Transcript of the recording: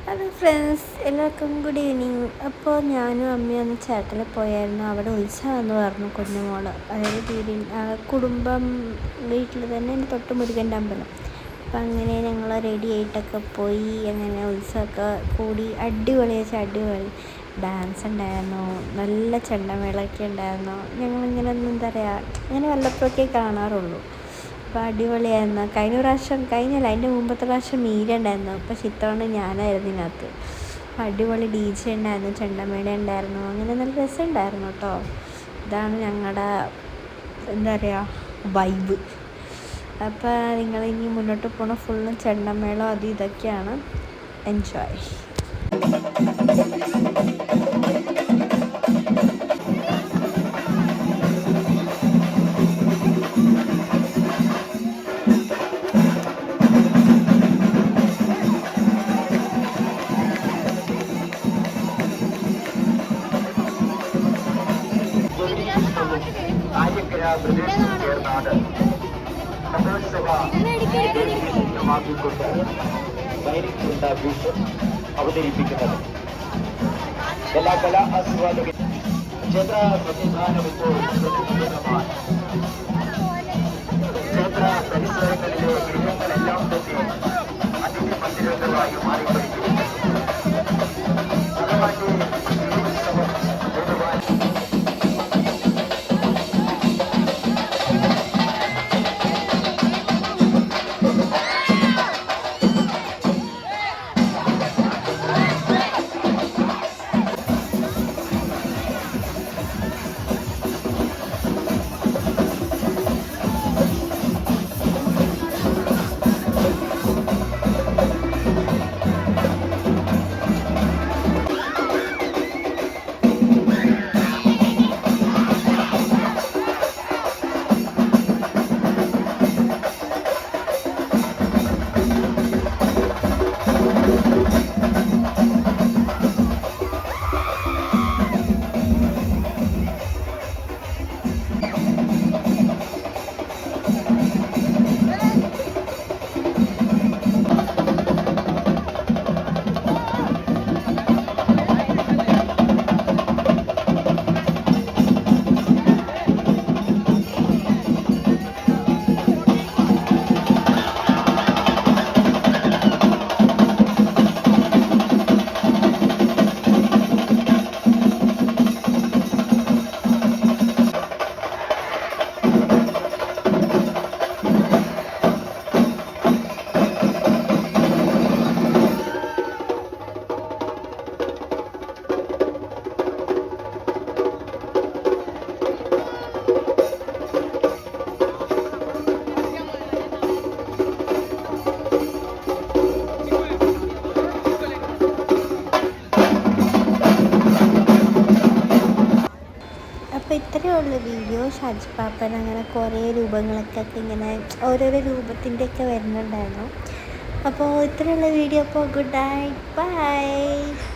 Hello friends, എല്ലാവർക്കും good evening. അപ്പോൾ ഞാനും അമ്മയും ഒന്ന് ചേട്ടൽ പോയായിരുന്നു. അവിടെ ഉത്സവം എന്ന് പറഞ്ഞു കുഞ്ഞുമോള്, അതായത് കുടുംബം വീട്ടിൽ തന്നെ എൻ്റെ തൊട്ട് മുരുകൻ്റെ അമ്പലം. അപ്പം അങ്ങനെ ഞങ്ങൾ റെഡി ആയിട്ടൊക്കെ പോയി. അങ്ങനെ ഉത്സവമൊക്കെ കൂടി അടിപൊളി ഡാൻസ് ഉണ്ടായിരുന്നു, നല്ല ചെണ്ടമേളമൊക്കെ ഉണ്ടായിരുന്നു. ഞങ്ങളിങ്ങനെ എന്താ പറയുക, അങ്ങനെ വല്ലപ്പോഴൊക്കെ കാണാറുള്ളൂ. അപ്പോൾ അടിപൊളിയായിരുന്നു. കഴിഞ്ഞല്ല അതിൻ്റെ മുമ്പത്തെ പ്രാവശ്യം മീര ഉണ്ടായിരുന്നു. അപ്പോൾ ചിത്തവണ് ഞാനായിരുന്നു ഇതിനകത്ത്. അടിപൊളി DJ ഉണ്ടായിരുന്നു, ചെണ്ടമേള ഉണ്ടായിരുന്നു. അങ്ങനെ നല്ല രസമുണ്ടായിരുന്നു കേട്ടോ. ഇതാണ് ഞങ്ങളുടെ എന്താ പറയുക വൈബ്. അപ്പോൾ നിങ്ങളിനി മുന്നോട്ട് പോകണ ഫുള്ളും ചെണ്ടമേളം അത് ഇതൊക്കെയാണ്. എൻജോയ്. അവതരിപ്പിക്കുന്നത് എല്ലാ കലാ ആസ്വാദകരും ക്ഷേത്ര സംവിധാനം ഇപ്പോൾ ക്ഷേത്ര പരിസരങ്ങളിലെ ഗൃഹങ്ങളെല്ലാം തന്നെ അതിഥി മന്ദിരങ്ങളായി മാറിക്കൊണ്ടിരിക്കുന്നു. അപ്പോൾ ഇത്രയേ ഉള്ളൂ വീഡിയോ. ഷാജി പാപ്പൻ അങ്ങനെ കുറേ രൂപങ്ങളൊക്കെ ഇങ്ങനെ ഓരോരോ രൂപത്തിൻ്റെയൊക്കെ വരുന്നുണ്ടായിരുന്നു. അപ്പോൾ ഇത്രയുള്ള വീഡിയോ. അപ്പോൾ ഗുഡ് നൈറ്റ്, ബൈ.